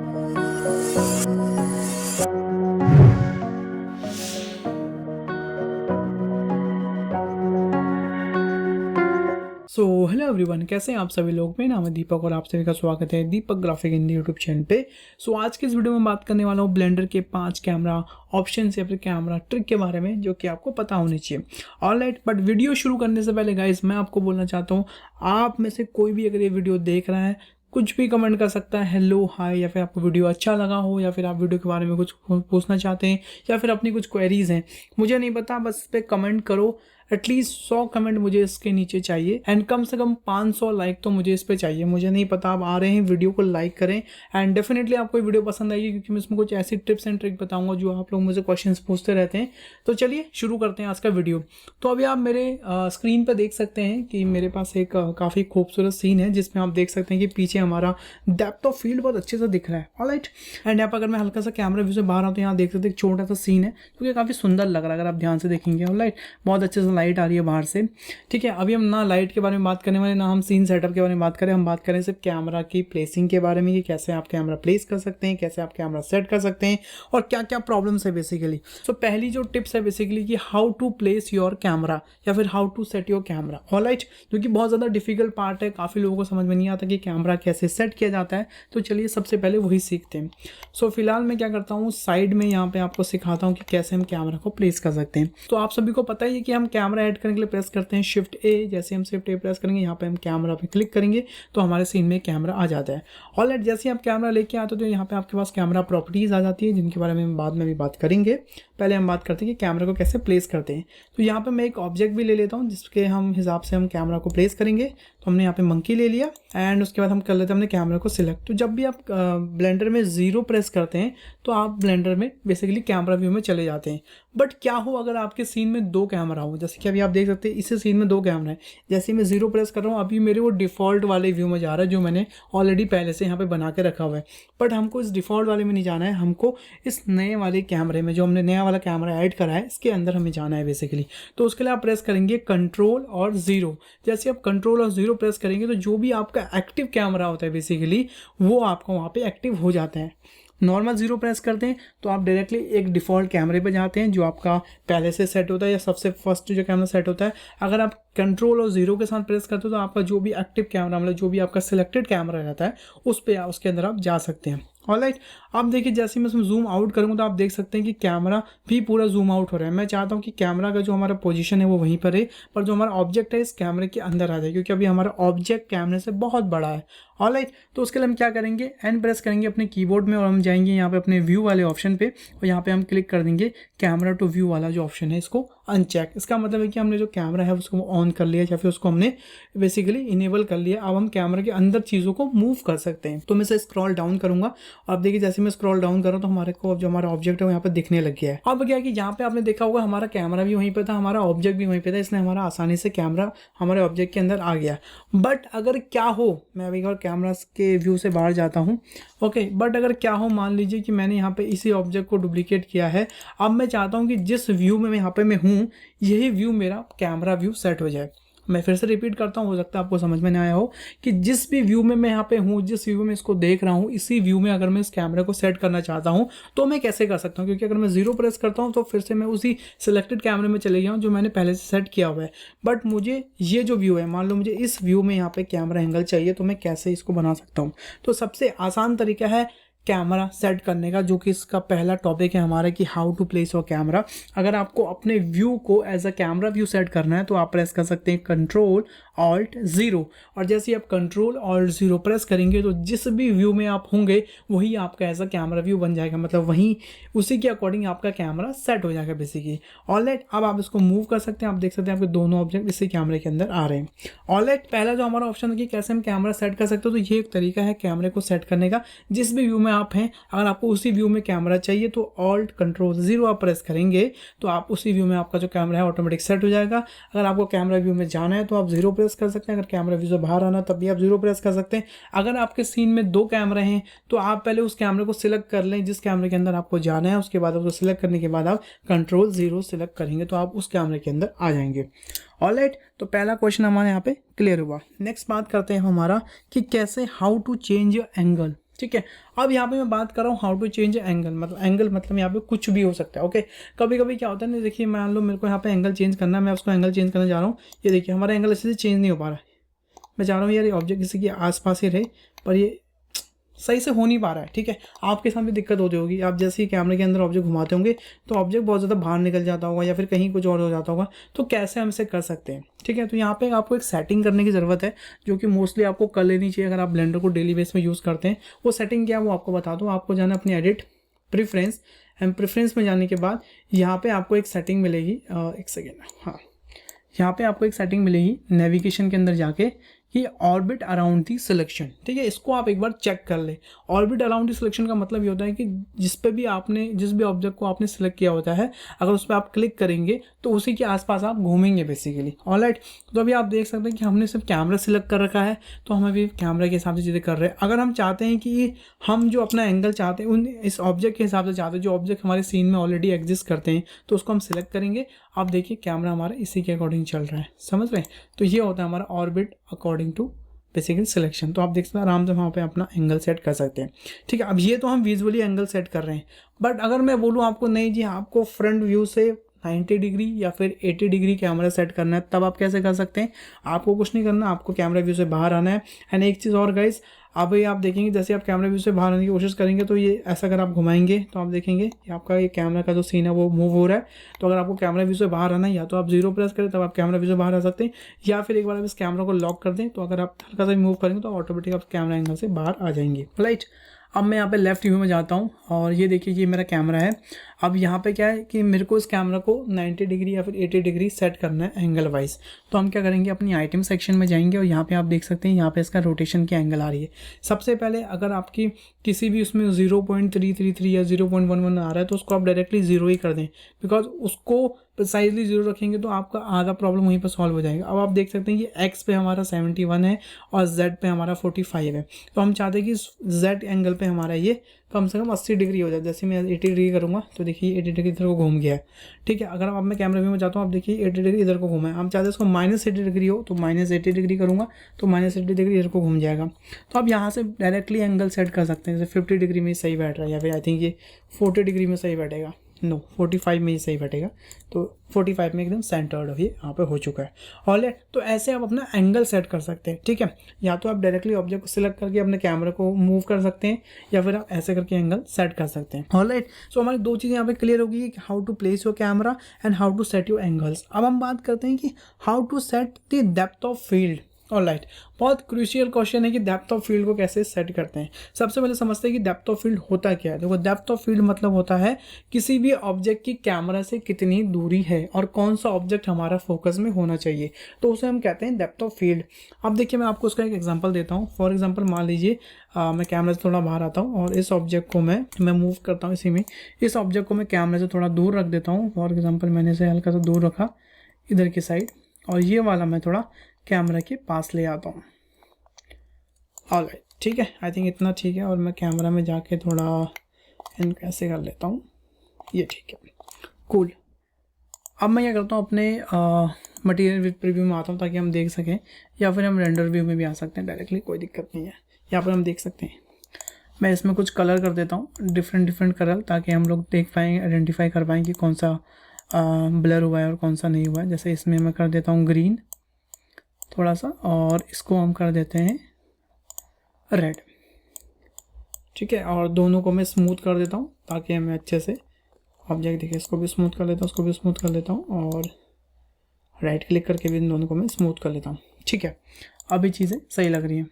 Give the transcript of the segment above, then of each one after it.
So hello everyone, कैसे हैं आप सभी लोग। मेरा नाम है दीपक और आप सभी का स्वागत है दीपक ग्राफिक हिंदी यूट्यूब चैनल पे। सो आज की इस वीडियो में बात करने वाला हूँ ब्लेंडर के 5 कैमरा ऑप्शन या फिर कैमरा ट्रिक के बारे में जो कि आपको पता होनी चाहिए। ऑलराइट, बट वीडियो शुरू करने से पहले गाइस मैं आपको बोलना चाहता हूँ, आप में से कोई भी अगर ये वीडियो देख रहा है कुछ भी कमेंट कर सकता है, हेलो हाय, या फिर आपको वीडियो अच्छा लगा हो, या फिर आप वीडियो के बारे में कुछ पूछना चाहते हैं, या फिर अपनी कुछ क्वेरीज हैं, मुझे नहीं पता, बस इस पर कमेंट करो। एटलीस्ट 100 कमेंट मुझे इसके नीचे चाहिए एंड कम से कम 500 लाइक तो मुझे इस पे चाहिए। मुझे नहीं पता आप आ रहे हैं, वीडियो को लाइक करें एंड डेफिनेटली आपको वीडियो पसंद आएगी क्योंकि मैं इसमें कुछ ऐसी टिप्स एंड ट्रिक बताऊंगा जो आप लोग मुझे क्वेश्चंस पूछते रहते हैं। तो चलिए शुरू करते हैं आज का वीडियो। तो अभी आप मेरे स्क्रीन पर देख सकते हैं कि मेरे पास एक काफ़ी खूबसूरत सीन है जिसमें आप देख सकते हैं कि पीछे हमारा डेप्थ ऑफ फील्ड बहुत अच्छे से दिख रहा है। ऑलराइट, एंड यहाँ पर अगर मैं हल्का सा कैमरा व्यू से बाहर आऊँ तो यहाँ देख सकते हैं एक छोटा सा सीन है जो कि काफ़ी सुंदर लग रहा है अगर आप ध्यान से देखेंगे। ऑलराइट, बहुत अच्छे से लाइट आ रही है बाहर से। ठीक है, अभी हम ना लाइट के बारे में बात करने वाले, ना हम सीन सेटअप के बारे में बात करें, हम बात करें सिर्फ कैमरा की प्लेसिंग के बारे में कि कैसे आप कैमरा प्लेस कर सकते हैं, कैसे आप कैमरा सेट कर सकते हैं और क्या क्या प्रॉब्लम्स है बेसिकली। सो पहली जो टिप्स है बेसिकली कि how to place your camera या फिर how to set your camera. Alright, जो कि बहुत ज़्यादा डिफिकल्ट पार्ट है, काफ़ी लोगों को समझ में नहीं आता कि कैमरा कैसे सेट किया जाता है। तो चलिए सबसे पहले वही सीखते हैं। सो फिलहाल मैं क्या करता हूँ, साइड में यहाँ पे आपको सिखाता हूँ कि कैसे हम कैमरा को प्लेस कर सकते हैं। तो आप सभी को पता ही है कि हम कैमरा ऐड करने के लिए प्रेस करते हैं शिफ्ट ए। जैसे हम शिफ्ट ए प्रेस करेंगे, यहाँ पे हम कैमरा पे क्लिक करेंगे तो हमारे सीन में कैमरा आ जाता है। ऑलराइट, जैसे आप कैमरा लेके आते हो तो यहाँ पे आपके पास कैमरा प्रॉपर्टीज आ जाती है जिनके बारे में हम बाद में भी बात करेंगे। पहले हम बात करते हैं कि कैमरा को कैसे प्लेस करते हैं। तो यहाँ पे मैं एक ऑब्जेक्ट भी ले लेता हूँ जिसके हम हिसाब से हम कैमरा को प्लेस करेंगे। तो हमने यहाँ पे मंकी ले लिया एंड उसके बाद हम कर लेते हैं हमने कैमरा को सिलेक्ट। तो जब भी आप ब्लेंडर में 0 प्रेस करते हैं तो आप ब्लेंडर में बेसिकली कैमरा व्यू में चले जाते हैं। बट क्या हो अगर आपके सीन में 2 कैमरा हो, जैसे कि अभी आप देख सकते हैं इसी सीन में 2 कैमरा है। जैसे मैं 0 प्रेस कर रहा हूँ अभी मेरे वो डिफ़ॉल्ट वाले व्यू में जा रहा है जो मैंने ऑलरेडी पहले से यहाँ पे बना के रखा हुआ है। बट हमको इस डिफ़ॉल्ट वाले में नहीं जाना है, हमको इस नए वाले कैमरे में जो हमने नया वाला कैमरा ऐड करा है इसके अंदर हमें जाना है बेसिकली। तो उसके लिए आप प्रेस करेंगे कंट्रोल और 0। जैसे आप कंट्रोल और 0 प्रेस करेंगे तो जो भी आपका एक्टिव कैमरा होता है बेसिकली वो आपका वहाँ पे एक्टिव हो जाता है। नॉर्मल 0 प्रेस करते हैं तो आप डायरेक्टली एक डिफ़ॉल्ट कैमरे पे जाते हैं जो आपका पहले से सेट होता है या सबसे फर्स्ट जो कैमरा सेट होता है। अगर आप कंट्रोल और 0 के साथ प्रेस करते हो तो आपका जो भी एक्टिव कैमरा मतलब जो भी आपका सिलेक्टेड कैमरा रहता है उस पर उसके अंदर आप जा सकते हैं। ऑलराइट, आप देखिए जैसे मैं इसमें जूम आउट करूँगा तो आप देख सकते हैं कि कैमरा भी पूरा जूम आउट हो रहा है। मैं चाहता हूँ कि कैमरा का जो हमारा पोजीशन है वो वहीं पर है, पर जो हमारा ऑब्जेक्ट है इस कैमरे के अंदर आ जाए क्योंकि अभी हमारा ऑब्जेक्ट कैमरे से बहुत बड़ा है। ऑलराइट, तो उसके लिए हम क्या करेंगे, एन प्रेस करेंगे अपने कीबोर्ड में और हम जाएंगे यहाँ पे अपने व्यू वाले ऑप्शन पे और यहाँ पे हम क्लिक कर देंगे कैमरा टू व्यू वाला जो ऑप्शन है इसको अनचेक। इसका मतलब है कि हमने जो कैमरा है उसको ऑन कर लिया या फिर उसको हमने बेसिकली इनेबल कर लिया। अब हम कैमरा के अंदर चीज़ों को मूव कर सकते हैं। तो मैं इसे स्क्रॉल डाउन करूँगा और आप देखिए जैसे मैं स्क्रॉल डाउन कर रहा हूँ तो हमारे को जो हमारा ऑब्जेक्ट है वो यहाँ पे दिखने लग गया है। अब क्या है कि यहाँ पे आपने देखा होगा हमारा कैमरा भी वहीं पे था, हमारा ऑब्जेक्ट भी वहीं पे था, इसलिए हमारा आसानी से कैमरा हमारे ऑब्जेक्ट के अंदर आ गया। बट अगर क्या हो, मैं अभी और कैमरा के व्यू से बाहर जाता हूँ। ओके, बट अगर क्या हो, मान लीजिए कि मैंने यहाँ पे इसी ऑब्जेक्ट को डुप्लीकेट किया है। अब मैं चाहता हूँ कि जिस व्यू में मैं यहाँ पे मैं हूँ यही व्यू मेरा कैमरा व्यू सेट हो जाए। मैं फिर से रिपीट करता हूँ, हो सकता है आपको समझ में नहीं आया हो कि जिस भी व्यू में मैं यहाँ पे हूँ, जिस व्यू में इसको देख रहा हूँ, इसी व्यू में अगर मैं इस कैमरे को सेट करना चाहता हूँ तो मैं कैसे कर सकता हूँ। क्योंकि अगर मैं 0 प्रेस करता हूँ तो फिर से मैं उसी सिलेक्टेड कैमरे में चले गया हूँ जो मैंने पहले से सेट किया हुआ है। बट मुझे ये जो व्यू है, मान लो मुझे इस व्यू में यहाँ पे कैमरा एंगल चाहिए तो मैं कैसे इसको बना सकता हूँ। तो सबसे आसान तरीका है कैमरा सेट करने का, जो कि इसका पहला टॉपिक है हमारा कि how to place your camera. अगर आपको अपने व्यू को as a camera view set करना है तो आप प्रेस कर सकते हैं कंट्रोल ऑल्ट 0 और जैसे ही आप कंट्रोल ऑल्ट 0 प्रेस करेंगे तो जिस भी व्यू में आप होंगे वही आपका एज अ कैमरा व्यू बन जाएगा, मतलब वहीं उसी के अकॉर्डिंग आपका कैमरा सेट हो जाएगा बेसिकली। ऑलराइट, अब आप इसको मूव कर सकते हैं। आप देख सकते हैं आपके दोनों ऑब्जेक्ट इसी कैमरे के अंदर आ रहे हैं। ऑलराइट, पहला जो हमारा ऑप्शन है कि कैसे हम कैमरा सेट कर सकते हो, तो ये एक तरीका है कैमरे को सेट करने का। जिस भी व्यू में आप हैं, अगर आपको उसी व्यू में कैमरा चाहिए तो ऑल्ट कंट्रोल 0 आप प्रेस करेंगे तो आप उसी व्यू में आपका जो कैमरा है ऑटोमेटिक सेट हो जाएगा। अगर आपको कैमरा व्यू में जाना है तो आप 0 प्रेस कर सकते हैं, अगर कैमरा व्यू से बाहर आना तब भी आप 0 प्रेस कर सकते हैं। अगर आपके सीन में 2 कैमरे हैं तो आप पहले उस कैमरे को सिलेक्ट कर लें जिस कैमरे के अंदर आपको जाना है, उसके बाद उसको सिलेक्ट करने के बाद आप कंट्रोल 0 सिलेक्ट करेंगे तो आप उस कैमरे के अंदर आ जाएंगे। ऑलराइट, तो पहला क्वेश्चन हमारे यहाँ पे क्लियर हुआ। नेक्स्ट बात करते हैं हमारा कि कैसे हाउ टू चेंज एंगल। ठीक है। अब यहाँ पे मैं बात कर रहा हूँ हाउ टू चेंज एंगल, मतलब एंगल मतलब यहाँ पे कुछ भी हो सकता है। ओके, कभी कभी क्या होता है ना, देखिए मान लो मेरे को यहाँ पे एंगल चेंज करना है, मैं उसको एंगल चेंज करने जा रहा हूँ, ये देखिए हमारा एंगल अच्छे से चेंज नहीं हो पा रहा है। मैं चाह रहा हूँ यार ये ऑब्जेक्ट किसी के आसपास ही रहे, पर ये सही से हो नहीं पा रहा है। ठीक है, आपके साथ भी दिक्कत होती होगी, आप जैसे ही कैमरे के अंदर ऑब्जेक्ट घुमाते होंगे तो ऑब्जेक्ट बहुत ज़्यादा बाहर निकल जाता होगा या फिर कहीं कुछ और हो जाता होगा। तो कैसे हम इसे कर सकते हैं? ठीक है, तो यहाँ पे आपको एक सेटिंग करने की ज़रूरत है, जो कि मोस्टली आपको कर लेनी चाहिए अगर आप ब्लेंडर को डेली बेस में यूज़ करते हैं। वो सेटिंग क्या है वो आपको बता दूँ। आपको जाना अपनी एडिट, प्रेफरेंस, एंड प्रेफरेंस में जाने के बाद यहाँ पे आपको एक सेटिंग मिलेगी, एक सेकेंड, हाँ, यहाँ पे आपको एक सेटिंग मिलेगी नेविगेशन के अंदर जाके, कि ऑर्बिट अराउंड दी सिलेक्शन। ठीक है, इसको आप एक बार चेक कर ले। ऑर्बिट अराउंड दी सिलेक्शन का मतलब ये होता है कि जिस भी ऑब्जेक्ट को आपने सिलेक्ट किया होता है, अगर उस पर आप क्लिक करेंगे तो उसी के आसपास आप घूमेंगे बेसिकली। ऑलराइट, तो अभी आप देख सकते हैं कि हमने सिर्फ कैमरा सिलेक्ट कर रखा है, तो हम अभी कैमरा के हिसाब से चीज़ें कर रहे हैं। अगर हम चाहते हैं कि हम जो अपना एंगल चाहते हैं उन इस ऑब्जेक्ट के हिसाब से चाहते हैं, जो ऑब्जेक्ट हमारे सीन में ऑलरेडी एग्जिस्ट करते हैं, तो उसको हम सिलेक्ट करेंगे। आप देखिए कैमरा हमारा इसी के अकॉर्डिंग चल रहा है, समझ रहे हैं? तो ये होता है हमारा orbit according to basically selection. तो आप देख सकते हैं आराम से वहाँ पे अपना एंगल सेट कर सकते हैं। ठीक है, अब ये तो हम विजुअली एंगल सेट कर रहे हैं, बट अगर मैं बोलूँ आपको नहीं जी आपको फ्रंट व्यू से 90 डिग्री या फिर 80 डिग्री कैमरा सेट करना है, तब आप कैसे कर सकते हैं? आपको कुछ नहीं करना, आपको कैमरा व्यू से बाहर आना है। एंड एक चीज़ और गाइस, अभी आप देखेंगे जैसे आप कैमरा व्यू से बाहर आने की कोशिश करेंगे तो ये ऐसा अगर आप घुमाएंगे तो आप देखेंगे कि आपका ये कैमरा का जो सीन है वो मूव हो रहा है। तो अगर आपको कैमरा व्यू से बाहर आना है, या तो आप 0 प्रेस करें तब आप कैमरा व्यू से बाहर आ सकते हैं, या फिर एक बार आप इस कैमरा को लॉक कर दें, तो अगर आप हल्का सा मूव करेंगे तो ऑटोमेटिक आप कैमरा एंगल से बाहर आ जाएंगे। राइट, अब मैं यहाँ पे लेफ्ट व्यू में जाता हूँ और ये देखिए ये मेरा कैमरा है। अब यहाँ पे क्या है कि मेरे को इस कैमरा को 90 डिग्री या फिर 80 डिग्री सेट करना है एंगल वाइज। तो हम क्या करेंगे, अपनी आइटम सेक्शन में जाएंगे और यहाँ पे आप देख सकते हैं यहाँ पे इसका रोटेशन की एंगल आ रही है। सबसे पहले अगर आपकी किसी भी उसमें 0.333 या 0.11 आ रहा है तो उसको आप डायरेक्टली 0 ही कर दें, बिकॉज उसको प्रिसाइजली 0 रखेंगे तो आपका आधा प्रॉब्लम वहीं पर सॉल्व हो जाएगा। अब आप देख सकते हैं कि एक्स पे हमारा 71 है और जेड पे हमारा 45 है। तो हम चाहते हैं कि जेड एंगल पे हमारा ये कम से कम 80 डिग्री हो जाए। जैसे मैं 80 डिग्री करूँगा तो देखिए 80 डिग्री इधर को घूम गया है। ठीक है, अगर अब मैं कैमरा व्यू में जाता हूँ, आप देखिए 80 डिग्री इधर को घूमा है। हम चाहते हैं इसको -80 डिग्री हो, तो -80 डिग्री करूँगा तो -80 डिग्री इधर को घूम जाएगा। तो आप यहाँ से डायरेक्टली एंगल सेट कर सकते हैं। जैसे 50 डिग्री में सही बैठ रहा है, या फिर आई थिंक ये 40 डिग्री में सही बैठेगा, नो 45 में ही सही बैठेगा। तो 45 में एकदम सेंटर्ड ये यहाँ पे हो चुका है। ऑलराइट, तो ऐसे आप अपना एंगल सेट कर सकते हैं। ठीक है, या तो आप डायरेक्टली ऑब्जेक्ट को सिलेक्ट करके अपने कैमरे को मूव कर सकते हैं, या फिर आप ऐसे करके एंगल सेट कर सकते हैं। ऑलराइट, सो हमारी दो चीज़ें यहाँ पे क्लियर होगी, how to place your camera and how to set your angles. अब हम बात करते हैं कि how to set the depth of field. Alright, बहुत क्रूशियल क्वेश्चन है कि डेप्थ ऑफ फील्ड को कैसे सेट करते हैं। सबसे पहले समझते हैं कि डेप्थ ऑफ फील्ड होता क्या है। देखो, डेप्थ ऑफ फील्ड मतलब होता है किसी भी ऑब्जेक्ट की कैमरा से कितनी दूरी है और कौन सा ऑब्जेक्ट हमारा फोकस में होना चाहिए, तो उसे हम कहते हैं डेप्थ ऑफ फील्ड। अब देखिए मैं आपको उसका एक एग्जांपल देता हूँ। फॉर एग्जांपल मान लीजिए मैं कैमरा से थोड़ा बाहर आता हूँ और इस ऑब्जेक्ट को मैं मूव करता हूँ, इसी में इस ऑब्जेक्ट को मैं कैमरे से थोड़ा दूर रख देता हूँ। फॉर एग्जाम्पल मैंने इसे हल्का सा दूर रखा इधर की साइड, और ये वाला मैं थोड़ा कैमरा के पास ले आता हूँ। ऑलराइट, ठीक है, आई थिंक इतना ठीक है। और मैं कैमरा में जाके थोड़ा इनको ऐसे कर लेता हूँ, ये ठीक है, कूल। अब मैं क्या करता हूँ, अपने मटेरियल विद प्रीव्यू में आता हूँ ताकि हम देख सकें, या फिर हम रेंडर व्यू में भी आ सकते हैं डायरेक्टली, कोई दिक्कत नहीं है। यहाँ पर हम देख सकते हैं, मैं इसमें कुछ कलर कर देता हूँ, डिफरेंट कलर, ताकि हम लोग देख पाएँ, आइडेंटिफाई कर पाएँ कि कौन सा ब्लर हुआ है और कौन सा नहीं हुआ है। जैसे इसमें मैं कर देता हूँ ग्रीन थोड़ा सा, और इसको हम कर देते हैं रेड। ठीक है, और दोनों को मैं स्मूथ कर देता हूँ ताकि हमें अच्छे से ऑब्जेक्ट दिखे। इसको भी स्मूथ कर लेता हूँ, उसको भी स्मूथ कर लेता हूँ, और राइट क्लिक करके भी इन दोनों को मैं स्मूथ कर लेता हूँ। ठीक है, अभी चीज़ें सही लग रही हैं।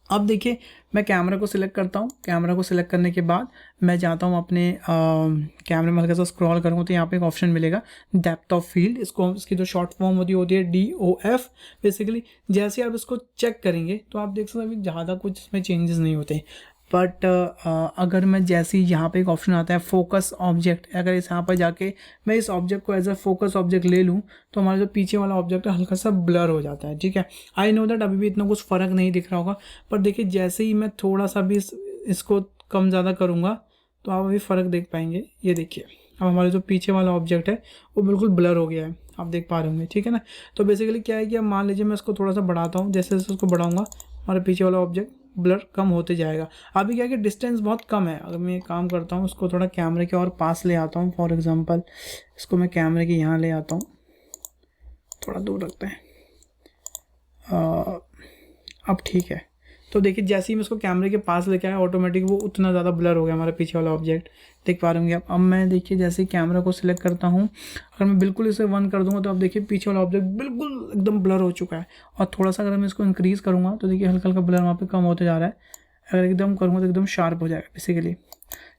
अब देखिए मैं कैमरा को सिलेक्ट करता हूँ। कैमरा को सिलेक्ट करने के बाद मैं जाता हूँ अपने कैमरे में हल्का सा स्क्रॉल करूँगा तो यहाँ पे एक ऑप्शन मिलेगा डेप्थ ऑफ फील्ड। इसकी जो शॉर्ट फॉर्म होती है DOF बेसिकली। जैसे आप इसको चेक करेंगे तो आप देख सकते हैं अभी ज़्यादा कुछ इसमें चेंजेस नहीं होते। बट अगर मैं जैसे ही यहाँ पे एक ऑप्शन आता है फोकस ऑब्जेक्ट, अगर इस यहाँ पर जाके मैं इस ऑब्जेक्ट को एज अ फोकस ऑब्जेक्ट ले लूँ तो हमारा जो पीछे वाला ऑब्जेक्ट है हल्का सा ब्लर हो जाता है। ठीक है, आई नो दैट अभी भी इतना कुछ फ़र्क नहीं दिख रहा होगा, पर देखिए जैसे ही मैं थोड़ा सा भी इसको कम ज़्यादा करूँगा तो आप अभी फ़र्क देख पाएंगे। ये देखिए अब हमारा जो पीछे वाला ऑब्जेक्ट है वो बिल्कुल ब्लर हो गया है, आप देख पा रहे होंगे। ठीक है ना, तो बेसिकली क्या है कि अब मान लीजिए मैं इसको थोड़ा सा बढ़ाता हूँ, जैसे जैसे उसको बढ़ाऊँगा हमारे पीछे वाला ऑब्जेक्ट ब्लर कम होते जाएगा। अभी क्या है कि डिस्टेंस बहुत कम है। अगर मैं एक काम करता हूँ, उसको थोड़ा कैमरे के और पास ले आता हूँ, फॉर एग्जांपल इसको मैं कैमरे के यहाँ ले आता हूँ, थोड़ा दूर रखते हैं। अब ठीक है। तो देखिए जैसे ही मैं इसको कैमरे के पास लेके आया, ऑटोमेटिक वो उतना ज़्यादा ब्लर हो गया हमारे पीछे वाला ऑब्जेक्ट, देख पा रहे होंगे आप। अब मैं देखिए जैसे ही कैमरा को सिलेक्ट करता हूँ, अगर मैं बिल्कुल इसे 1 कर दूंगा तो आप देखिए पीछे वाला ऑब्जेक्ट बिल्कुल एकदम ब्लर हो चुका है। और थोड़ा सा अगर मैं इसको इंक्रीज़ करूँगा तो देखिए हल्का हल्का ब्लर वहाँ पे कम होते जा रहा है। अगर एकदम करूँगा तो एकदम शार्प हो जाएगा बेसिकली,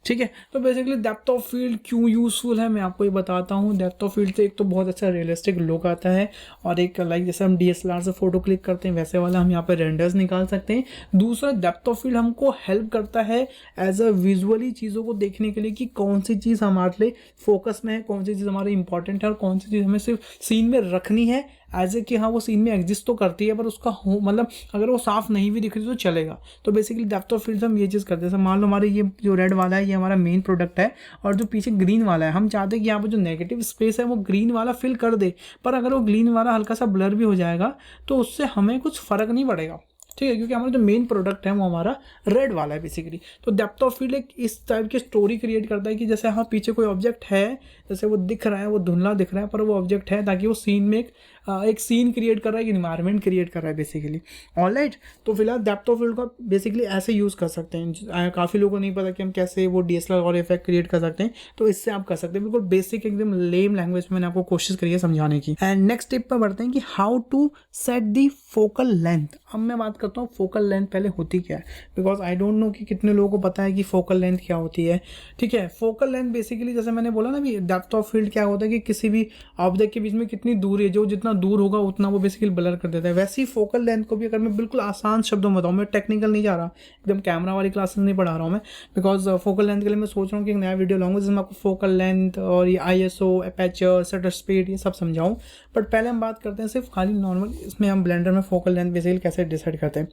ठीक है। तो बेसिकली डेप्थ ऑफ फील्ड क्यों यूज़फुल है मैं आपको ये बताता हूँ। डेप्थ ऑफ फील्ड से एक तो बहुत अच्छा रियलिस्टिक लुक आता है, और एक लाइक जैसे हम DSLR से फ़ोटो क्लिक करते हैं वैसे वाला हम यहाँ पे रेंडर्स निकाल सकते हैं। दूसरा, डेप्थ ऑफ फील्ड हमको हेल्प करता है एज अ विजुअली चीज़ों को देखने के लिए कि कौन सी चीज़ हमारे लिए फोकस में है, कौन सी चीज़ हमारे इंपॉर्टेंट है, और कौन सी चीज़ हमें सिर्फ सीन में रखनी है एज ए कि हाँ वो सीन में एग्जिस्ट तो करती है पर उसका हो मतलब अगर वो साफ नहीं भी दिख रही तो चलेगा। तो बेसिकली डेप्थ ऑफ फील्ड से हम ये चीज़ करते हैं। मान लो हमारे ये जो रेड वाला है ये हमारा मेन प्रोडक्ट है, और जो पीछे ग्रीन वाला है हम चाहते हैं कि यहाँ पर जो नेगेटिव स्पेस है वो ग्रीन वाला फिल कर दे, पर अगर वो ग्रीन वाला हल्का सा ब्लर भी हो जाएगा तो उससे हमें कुछ फ़र्क नहीं पड़ेगा, ठीक है, क्योंकि हमारा जो मेन प्रोडक्ट है वो हमारा रेड वाला है बेसिकली। तो डेप्थ ऑफ फील्ड एक इस टाइप की स्टोरी क्रिएट करता है कि जैसे हाँ पीछे कोई ऑब्जेक्ट है, जैसे वो दिख रहा है, वो धुंधला दिख रहा है पर वो ऑब्जेक्ट है, ताकि वो सीन में एक सीन क्रिएट कर रहा है, एक इन्वायरमेंट क्रिएट कर रहा है बेसिकली। ऑलराइट, तो फिलहाल डेप्थ ऑफ फील्ड का बेसिकली ऐसे यूज़ कर सकते हैं। काफ़ी लोगों को नहीं पता कि हम कैसे वो DSLR और इफेक्ट क्रिएट कर सकते हैं, तो इससे आप कर सकते हैं। बिल्कुल बेसिक एकदम लेम लैंग्वेज में मैंने आपको कोशिश करी है समझाने की। एंड नेक्स्ट टिप पर बढ़ते हैं कि how to set the focal length. अब मैं बात करता हूँ फोकल लेंथ पहले होती क्या है, बिकॉज आई डोंट नो कि कितने लोगों को पता है कि फोकल लेंथ क्या होती है, ठीक है। फोकल लेंथ बेसिकली जैसे मैंने बोला ना भी डेप्थ ऑफ फील्ड क्या होता है कि किसी भी ऑब्जेक्ट के बीच में कितनी दूरी है, जो जितना दूर होगा उतना वो बेसिकली ब्लर कर देता है। वैसे ही फोकल लेंथ को भी अगर मैं बिल्कुल आसान शब्दों में बताऊँ, मैं टेक्निकल नहीं जा रहा, एकदम कैमरा वाली क्लासेस नहीं पढ़ा रहा हूँ मैं, बिकॉज फोकल लेंथ के लिए मैं सोच रहा हूँ कि एक नया वीडियो लाऊंगा जिसमें आपको फोकल लेंथ और ये ISO, एपर्चर, शटर स्पीड ये सब समझाऊँ। बट पहले हम बात करते हैं सिर्फ खाली नॉर्मल, इसमें हम ब्लेंडर में फोकल लेंथ बेसिकली कैसे डिसाइड करते हैं।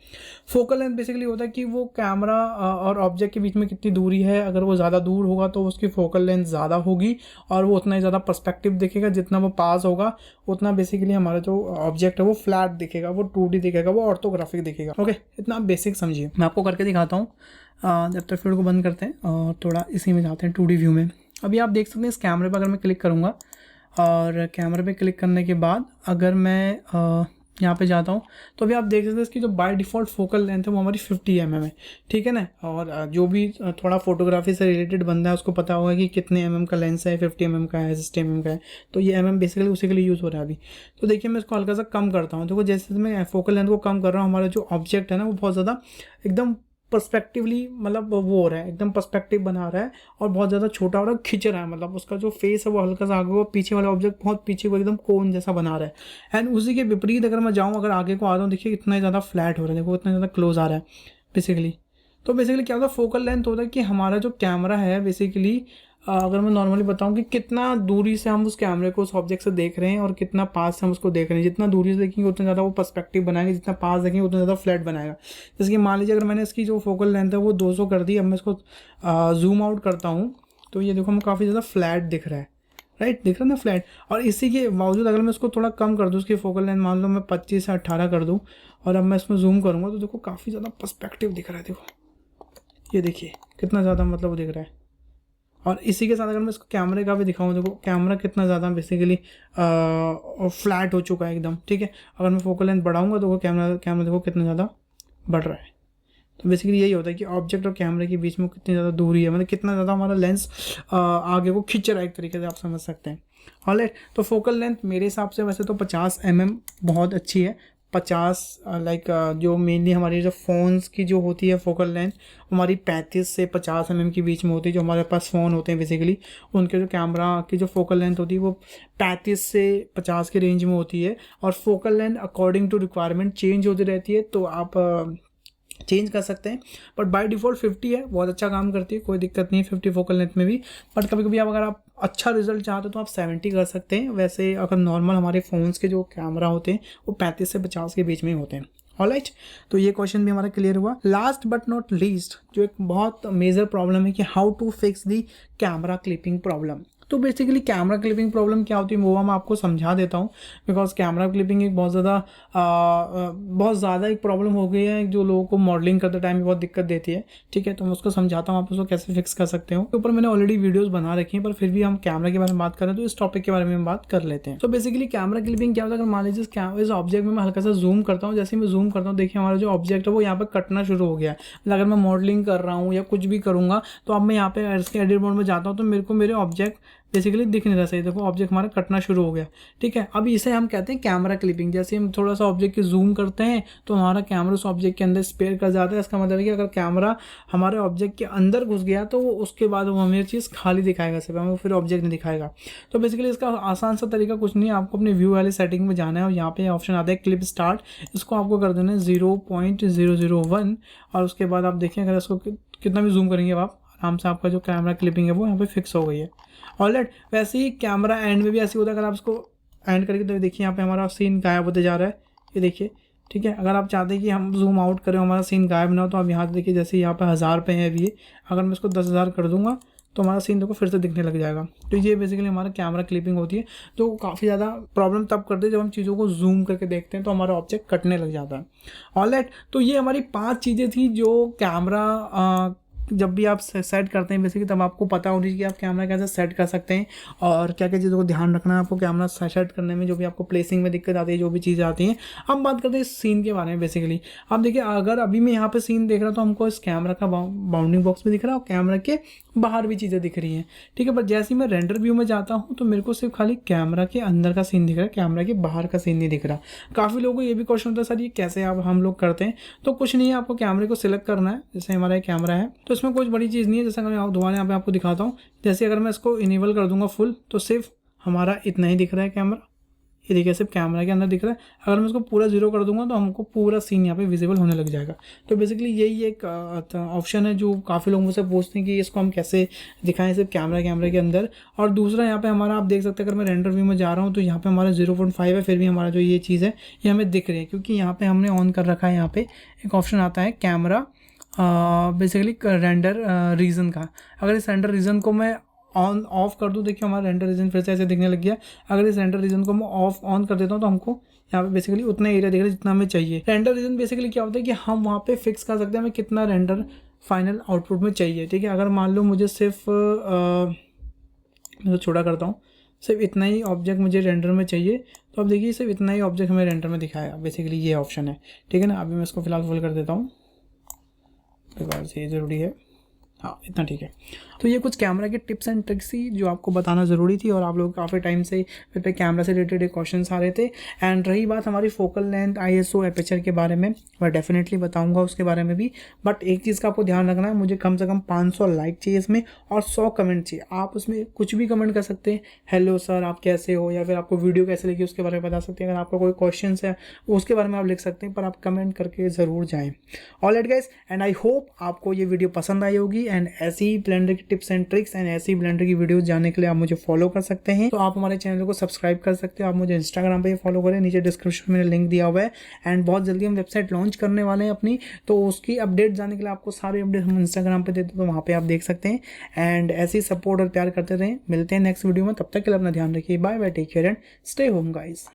फोकल लेंथ बेसिकली होता है कि वो कैमरा और ऑब्जेक्ट के बीच में कितनी दूरी है। अगर वो ज़्यादा दूर होगा तो उसकी फोकल लेंथ ज़्यादा होगी और वो उतना ही ज़्यादा पर्सपेक्टिव दिखेगा। जितना वो पास होगा उतना बेसिकली हमारा जो ऑब्जेक्ट है वो फ्लैट दिखेगा, वो 2D दिखेगा, वो ऑर्थोग्राफिक दिखेगा। ओके, इतना आप बेसिक समझिए। मैं आपको करके दिखाता हूँ। जब तक फील्ड को बंद करते हैं और थोड़ा इसी में जाते हैं 2D व्यू में। अभी आप देख सकते हैं इस कैमरे पर अगर मैं क्लिक करूँगा, और कैमरे पे क्लिक करने के बाद अगर मैं यहाँ पे जाता हूँ तो अभी आप देख सकते हैं इसकी जो बाय डिफ़ॉल्ट फोकल लेंथ है वो हमारी 50 mm है, ठीक है ना। और जो भी थोड़ा फोटोग्राफी से रिलेटेड बंदा है उसको पता होगा कि कितने mm का लेंस है, 50 mm का है, 60 mm का है, तो ये mm बेसिकली उसी के लिए यूज़ हो रहा है अभी। तो देखिए मैं इसको हल्का सा कम करता हूँ। देखो जैसे मैं फोकल लेंथ को कम कर रहा हूँ, हमारा जो ऑब्जेक्ट है ना वो बहुत ज़्यादा एकदम पर्सपेक्टिवली मतलब वो हो रहा है, एकदम पर्सपेक्टिव बना रहा है और बहुत ज़्यादा छोटा हो रहा है, खिंच रहा है, मतलब उसका जो फेस है वो हल्का सा आगे, वो पीछे वाला ऑब्जेक्ट बहुत पीछे को एकदम कोन जैसा बना रहा है। एंड उसी के विपरीत अगर मैं जाऊँ, अगर आगे को आ रहा हूँ, देखिए इतना ज़्यादा फ्लैट हो रहा है, देखो इतना ज़्यादा क्लोज आ रहा है बेसिकली। तो बेसिकली क्या होता है, फोकल लेंथ होता है कि हमारा जो कैमरा है बेसिकली अगर मैं नॉर्मली बताऊं कि कितना दूरी से हम उस कैमरे को उस ऑब्जेक्ट से देख रहे हैं और कितना पास से हम उसको देख रहे हैं। जितना दूरी से देखेंगे उतना ज़्यादा वो पर्सपेक्टिव बनाएंगे, जितना पास देखेंगे उतना ज़्यादा फ्लैट बनाएगा। जैसे कि मान लीजिए अगर मैंने इसकी जो फोकल लेंथ है वो 200 कर दी, अब मैं इसको जूम आउट करता हूँ तो ये देखो हमें काफ़ी ज़्यादा फ्लैट दिख रहा है, राइट, दिख रहा है ना फ्लैट। और इसी के बावजूद अगर मैं इसको थोड़ा कम कर दूँ, उसकी फोकल लेंथ मान लो मैं 25 से 18 कर दूँ और अब मैं इसमें जूम करूँगा तो देखो काफ़ी ज़्यादा पर्सपेक्टिव दिख रहा है। देखो ये देखिए कितना ज़्यादा मतलब वो दिख रहा है। और इसी के साथ अगर मैं इसको कैमरे का भी दिखाऊं, देखो कैमरा कितना ज़्यादा बेसिकली फ्लैट हो चुका है एकदम, ठीक है। अगर मैं फोकल लेंथ बढ़ाऊंगा तो वो कैमरा देखो कितना ज़्यादा बढ़ रहा है। तो बेसिकली यही होता है कि ऑब्जेक्ट और कैमरे के बीच में कितनी ज़्यादा दूरी है, मतलब कितना ज़्यादा हमारा लेंस आगे को खींच रहा है, एक तरीके से आप समझ सकते हैं। ऑलराइट, तो फोकल लेंथ मेरे हिसाब से वैसे तो 50 mm बहुत अच्छी है। 50 लाइक जो मेनली हमारी जो फ़ोन्स की जो होती है फोकल लेंथ हमारी 35 से 50 mm के बीच में होती है। जो हमारे पास फ़ोन होते हैं बेसिकली उनके जो कैमरा की जो फोकल लेंथ होती है वो 35 से 50 के रेंज में होती है। और focal length according to requirement change होती रहती है, तो आप चेंज कर सकते हैं। बट बाय डिफ़ॉल्ट 50 है, बहुत अच्छा काम करती है, कोई दिक्कत नहीं है 50 फोकल लेंथ में भी। बट कभी कभी अगर आप अच्छा रिजल्ट चाहते हो तो आप 70 कर सकते हैं। वैसे अगर नॉर्मल हमारे फ़ोन्स के जो कैमरा होते हैं वो 35 से 50 के बीच में ही होते हैं। ऑलराइट, तो ये क्वेश्चन भी हमारा क्लियर हुआ। लास्ट बट नॉट लीस्ट जो एक बहुत मेजर प्रॉब्लम है कि how to fix the camera clipping problem. तो बेसिकली कैमरा क्लिपिंग प्रॉब्लम क्या होती है वो मैं आपको समझा देता हूँ, बिकॉज कैमरा क्लिपिंग एक बहुत ज़्यादा एक प्रॉब्लम हो गई है जो लोगों को मॉडलिंग करते टाइम बहुत दिक्कत देती है। ठीक है, तो मैं उसको समझाता हूँ आप उसको कैसे फिक्स कर सकते हो। ऊपर मैंने ऑलरेडी वीडियोस बना रखी हैं, पर फिर भी हम कैमरा के बारे में बात करें तो इस टॉपिक के बारे में हम बात कर लेते हैं। तो बेसिकली कैमरा क्लिपिंग क्या होता है, अगर मान लीजिए इस ऑब्जेक्ट में मैं हल्का सा जूम करता हूँ, जैसे मैं जूम करता हूँ देखिए हमारा जो ऑब्जेक्ट है वो यहाँ पर कटना शुरू हो गया है। अगर मैं मॉडलिंग कर रहा हूँ या कुछ भी करूँगा तो अब मैं यहाँ पे इसके एडिट मोड में जाता हूँ तो मेरे को मेरे ऑब्जेक्ट बेसिकली दिख नहीं रहा सही। देखो ऑब्जेक्ट हमारा कटना शुरू हो गया। ठीक है, अब इसे हम कहते हैं कैमरा क्लिपिंग। जैसे हम थोड़ा सा ऑब्जेक्ट की जूम करते हैं तो हमारा कैमरा उस ऑब्जेक्ट के अंदर स्पेयर कर जाता है। इसका मतलब है कि अगर कैमरा हमारे ऑब्जेक्ट के अंदर घुस गया तो उसके बाद वो हमें चीज़ खाली दिखाएगा, सिर्फ हमें फिर ऑब्जेक्ट नहीं दिखाएगा। तो बेसिकली इसका आसान सा तरीका कुछ नहीं है, आपको अपने व्यू वाले सेटिंग में जाना है और यहाँ पे ऑप्शन आता है क्लिप स्टार्ट। इसको आपको कर देना है 0.001 और उसके बाद आप देखें अगर इसको कितना भी जूम करेंगे आप आराम से आपका जो कैमरा क्लिपिंग है वो यहाँ पे फिक्स हो गई है। ऑलराइट, वैसे ही कैमरा एंड में भी ऐसे होता है। अगर आप इसको एंड करके तो देखिए यहाँ पे हमारा सीन गायब होते जा रहा है, ये देखिए। ठीक है, अगर आप चाहते हैं कि हम जूम आउट करें हमारा सीन गायब ना हो तो आप यहाँ से देखिए, जैसे यहाँ पे 1000 पे है अभी, अगर मैं इसको 10,000 कर दूंगा तो हमारा सीन देखो फिर से दिखने लग जाएगा। तो ये बेसिकली हमारा कैमरा क्लिपिंग होती है, जो काफ़ी ज़्यादा प्रॉब्लम तब करते हैं जब हम चीज़ों को जूम करके देखते हैं तो हमारा ऑब्जेक्ट कटने लग जाता है। ऑलराइट, तो ये हमारी 5 चीज़ें थी जो कैमरा जब भी आप सेट करते हैं बेसिकली तब आपको पता होनी चाहिए कि आप कैमरा कैसे सेट कर सकते हैं और क्या क्या चीज़ों को ध्यान रखना है आपको कैमरा सेट करने में, जो भी आपको प्लेसिंग में दिक्कत आती है, जो भी चीज़ें आती हैं। अब बात करते हैं इस सीन के बारे में। बेसिकली आप देखिए, अगर अभी मैं यहाँ पे सीन देख रहा हूँ तो हमको इस कैमरा का बाउंडिंग बॉक्स भी दिख रहा है और कैमरा के बाहर भी चीज़ें दिख रही हैं। ठीक है, पर जैसे ही मैं रेंडर व्यू में जाता हूँ तो मेरे को सिर्फ खाली कैमरा के अंदर का सीन दिख रहा है, कैमरा के बाहर का सीन नहीं दिख रहा। काफ़ी लोगों को ये भी क्वेश्चन होता है सर ये कैसे आप हम लोग करते हैं। तो कुछ नहीं है, आपको कैमरे को सिलेक्ट करना है। जैसे हमारा एक कैमरा है तो इसमें कुछ बड़ी चीज़ नहीं है। जैसे अगर मैं दोबारा यहाँ पे आपको दिखाता हूँ, जैसे अगर मैं इसको इनेबल कर दूंगा फुल तो सिर्फ हमारा इतना ही दिख रहा है कैमरा, ये देखिए सिर्फ कैमरा के अंदर दिख रहा है। अगर मैं इसको पूरा 0 कर दूंगा तो हमको पूरा सीन यहाँ पे विजिबल होने लग जाएगा। तो बेसिकली यही एक ऑप्शन है जो काफ़ी लोग मुझसे पूछते हैं कि इसको हम कैसे दिखाएं सिर्फ कैमरा के अंदर। और दूसरा यहाँ पे हमारा आप देख सकते हैं, अगर मैं रेंडर व्यू में जा रहा हूँ तो यहाँ पे हमारा 0.5 है, फिर भी हमारा जो ये चीज़ है ये हमें दिख रही है क्योंकि यहाँ पे हमने ऑन कर रखा है। यहाँ पे एक ऑप्शन आता है कैमरा बेसिकली रेंडर रीजन का। अगर इस रेंडर रीजन को मैं ऑन ऑफ कर दूँ, देखिए हमारा रेंडर रीजन फिर से ऐसे दिखने लग गया। अगर इस रेंडर रीजन को मैं ऑन कर देता हूँ तो हमको यहाँ पे बेसिकली उतना एरिया दिख रहा है जितना हमें चाहिए। रेंडर रीजन बेसिकली क्या होता है कि हम वहाँ पे फिक्स कर सकते हैं हमें कितना रेंडर फाइनल आउटपुट में चाहिए। ठीक है, अगर मान लो मुझे सिर्फ मैं तो छोटा करता हूँ, सिर्फ इतना ही ऑब्जेक्ट मुझे रेंडर में चाहिए तो अब देखिए सिर्फ इतना ही ऑब्जेक्ट हमें रेंडर में दिखाया। बेसिकली ये ऑप्शन है। ठीक है ना, अभी मैं इसको फिलहाल फुल कर देता हूँ बिकॉज ये ज़रूरी है। हाँ, इतना ठीक है। तो ये कुछ कैमरा के टिप्स एंड ट्रिक्स थी जो आपको बताना ज़रूरी थी और आप लोग काफ़ी टाइम से मेरे पे कैमरा से रिलेटेड क्वेश्चन आ रहे थे। एंड रही बात हमारी फोकल लेंथ, ISO, एपर्चर के बारे में, मैं डेफिनेटली बताऊंगा उसके बारे में भी। बट एक चीज़ का आपको ध्यान रखना है, मुझे कम से कम 500 लाइक चाहिए इसमें और 100 कमेंट चाहिए। आप उसमें कुछ भी कमेंट कर सकते हैं, हेलो सर आप कैसे हो, या फिर आपको वीडियो कैसे लगी उसके बारे में बता सकते हैं। अगर आपका कोई क्वेश्चन है उसके बारे में आप लिख सकते हैं, पर आप कमेंट करके ज़रूर जाएँ। Alright guys, and I hope आपको ये वीडियो पसंद आई होगी। एंड ऐसी ब्लेंडर की टिप्स एंड ट्रिक्स एंड ऐसी ब्लेंडर की वीडियोस जानने के लिए आप मुझे फॉलो कर सकते हैं। तो आप हमारे चैनल को सब्सक्राइब कर सकते हो, आप मुझे इंस्टाग्राम पे फॉलो करें, नीचे डिस्क्रिप्शन में लिंक दिया हुआ है। एंड बहुत जल्दी हम वेबसाइट लॉन्च करने वाले हैं अपनी, तो उसकी अपडेट जानने के लिए आपको सारे अपडेट हम इंस्टाग्राम पे देते हैं, तो वहाँ पे आप देख सकते हैं। एंड ऐसे सपोर्ट और प्यार करते रहें। मिलते हैं नेक्स्ट वीडियो में, तब तक के लिए अपना ध्यान रखिए। Bye bye, take care and stay home guys.